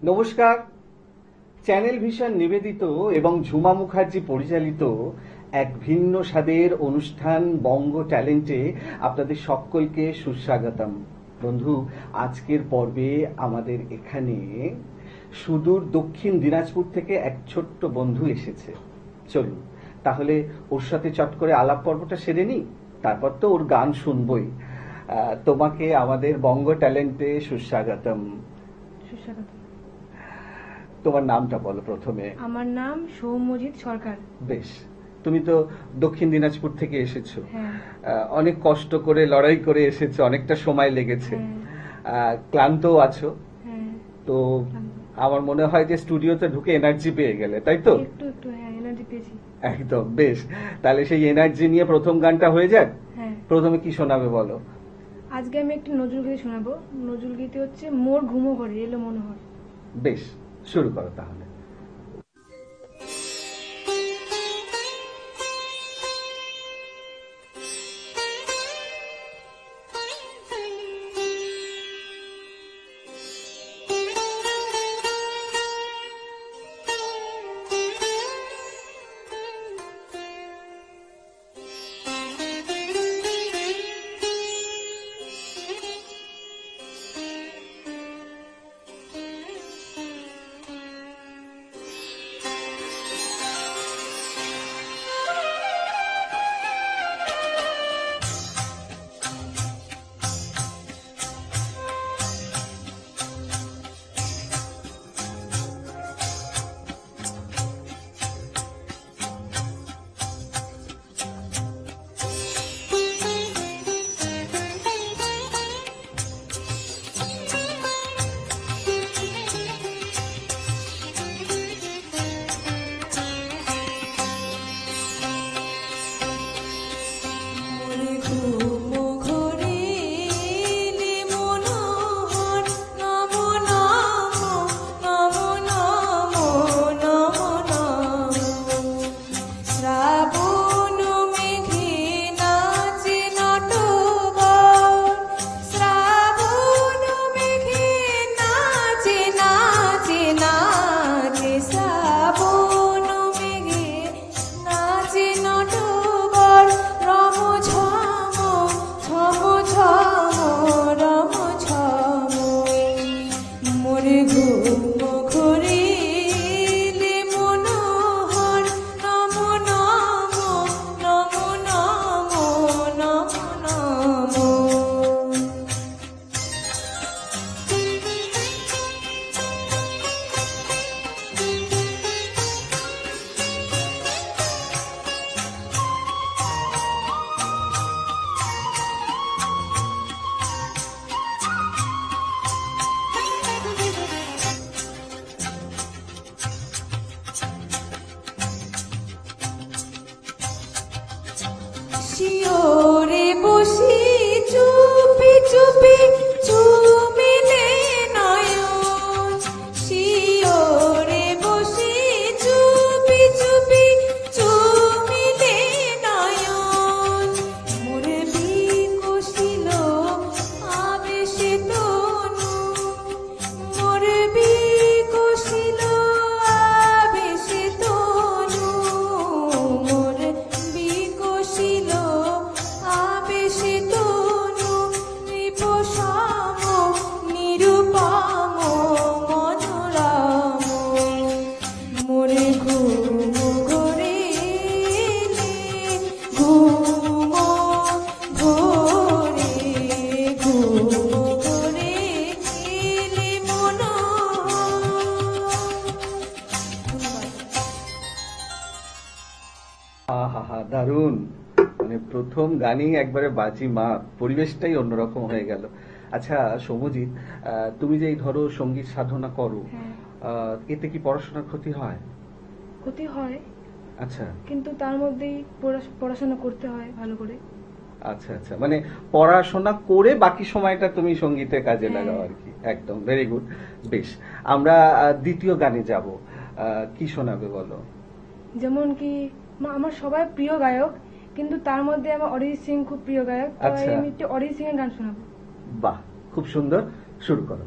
নমস্কার। Channel vision নিবেদিত এবং ঝুমা মুখার্জি পরিচালিত এক ভিন্ন স্বাদের অনুষ্ঠান বঙ্গ ট্যালেন্টে আপনাদের সকলকে সুস্বাগতম। বন্ধু, আজকের পর্বে আমাদের এখানে সুদূর দক্ষিণ দিনাজপুর থেকে এক ছোট্ট বন্ধু এসেছে। চলুন তাহলে ওর সাথে চট করে আলাপ পর্বটা সেরে নিই, তারপর তো ওর গান শুনবই। তোমাকে আমাদের বঙ্গ ট্যালেন্টে সুস্বাগতম। সুস্বাগতম। তোমার নামটা বলো প্রথমে। আমার নাম সৌম্যজিৎ সরকার। বেশ, তুমি তো দক্ষিণ দিনাজপুর থেকে এসেছো। হ্যাঁ। অনেক কষ্ট করে লড়াই করে এসেছো, অনেকটা সময় লেগেছে। ক্লান্ত আছো। হ্যাঁ। তো আমার মনে হয় যে স্টুডিওতে ঢুকে এনার্জি পেয়ে গেলে, তাই তো? একটু একটু এনার্জি পেয়েছি। একদম। বেশ, তাহলে সেই এনার্জি নিয়ে প্রথম গানটা হয়ে যাক। হ্যাঁ। প্রথমে কি শোনাবে বলো? আজকে আমি একটি নজরুল গীতি শোনাবো। নজরুল গীতি হচ্ছে মোর ঘুমো ঘরে এলো মনোহর। বেশ, শুরু করো তাহলে। শিওরে বসি চুপি চুপি চুমিলে নয়ন, শিওরে বসি চুপি চুপি চুমিলে নয়ন, মোরে বিকশিল আবেশে তনু, মোরে বিকশিল আবেশে তনু, মোরে বিকশিল আবেশে তনু, রিপসাম নিরুপম মনোরম, মোরে ঘুম ঘরে ঘুম ঘরে ঘুম ঘরে এলে আহা, দারুণ। মানে প্রথম গানই একবারে বাজি মা, পরিবেশটাই অন্যরকম হয়ে গেল। আচ্ছা সৌম্যজিৎ, তুমি যে এই ধরো সঙ্গীত সাধনা করো, এতে কি পড়াশোনার ক্ষতি হয়? ক্ষতি হয়। আচ্ছা, কিন্তু তার মধ্যেই পড়াশোনা করতে হয় ভালো করে। আচ্ছা আচ্ছা, মানে পড়াশোনা করে বাকি সময়টা তুমি সঙ্গীতের কাজে লাগাও আর কি। একদম ভেরি গুড। বেশ, আমরা দ্বিতীয় গানে যাব। কি শোনাবে বলো? যেমন কি আমার সবাই প্রিয় গায়ক, কিন্তু তার মধ্যে আমার অরিজিৎ সিং খুব প্রিয় গায়ক। আচ্ছা। আমি একটু অরিজিৎ সিং এর গান শোনাবো। বাহ, খুব সুন্দর, শুরু করো।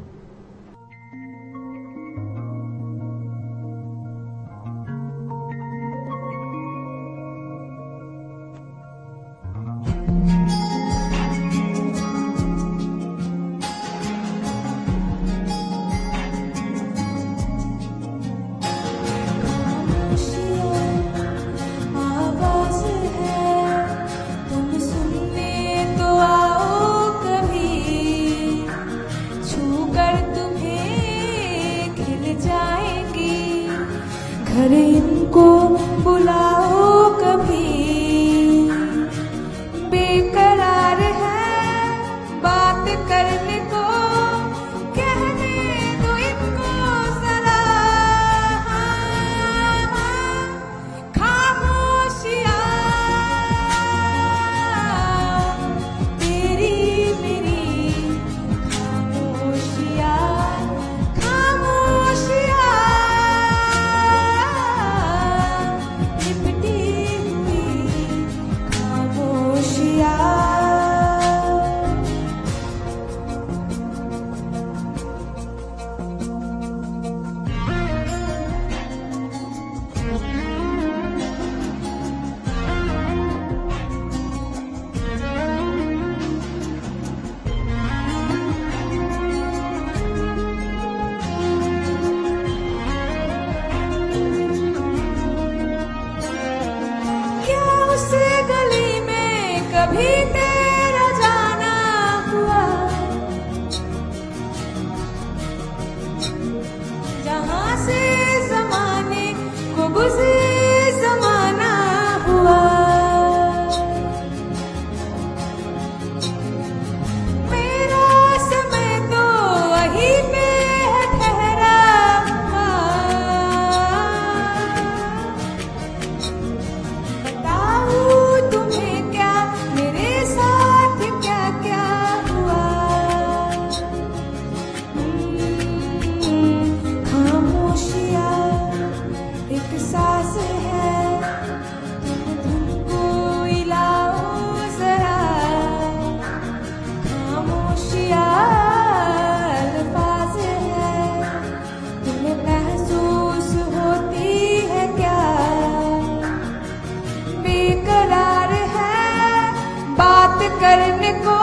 करने को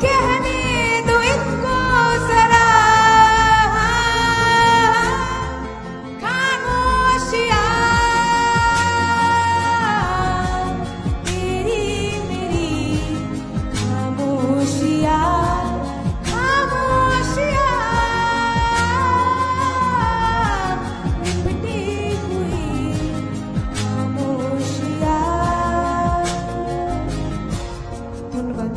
कहने दो इनको जरा खामोशियाँ तेरी मेरी खामोशियाँ खामोशियाँ लिपटी हुई खामोशियाँ। ধন্যবাদ।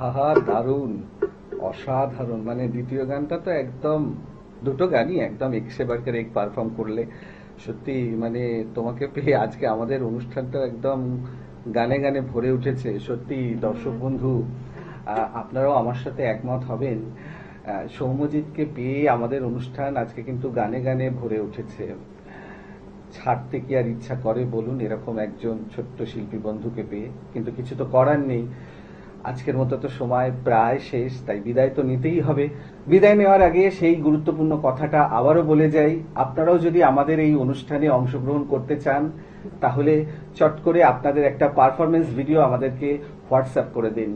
আহা, দারুণ, অসাধারণ। মানে দ্বিতীয় গানটা তো একদম, দুটো গানই একদম এক সে বাড়कर এক পারফর্ম করলে। সত্যি মানে তোমাকে পেয়ে আজকে আমাদের অনুষ্ঠানটা একদম গানে গানে ভরে উঠেছে। সত্যি দর্শক বন্ধু, আপনারাও আমার সাথে একমত হবেন। সৌম্যজিৎকে পেয়ে আমাদের অনুষ্ঠান আজকে কিন্তু গানে গানে ভরে উঠেছে। ছাড়তে কি আর ইচ্ছা করে বলুন এরকম একজন ছোট্ট শিল্পী বন্ধুকে পেয়ে, কিন্তু কিছু তো করার নেই। আজকের মতো তো সময় প্রায় শেষ, তাই বিদায় তো নিতেই হবে। বিদায় নেওয়ার আগে সেই গুরুত্বপূর্ণ কথাটা আবারও বলে যাই, আপনারাও যদি আমাদের এই অনুষ্ঠানে অংশগ্রহণ করতে চান তাহলে চট করে আপনাদের একটা পারফরমেন্স ভিডিও আমাদেরকে হোয়াটসঅ্যাপ করে দিন।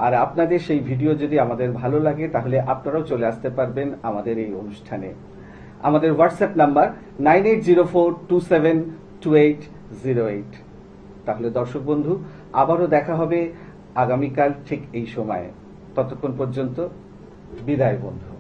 আর আপনাদের সেই ভিডিও যদি আমাদের ভালো লাগে তাহলে আপনারাও চলে আসতে পারবেন আমাদের এই অনুষ্ঠানে। আমাদের হোয়াটসঅ্যাপ নাম্বার 9804272808। তাহলে দর্শক বন্ধু, আবারও দেখা হবে আগামীকাল ঠিক এই সময়ে। ততক্ষণ পর্যন্ত বিদায় বন্ধু।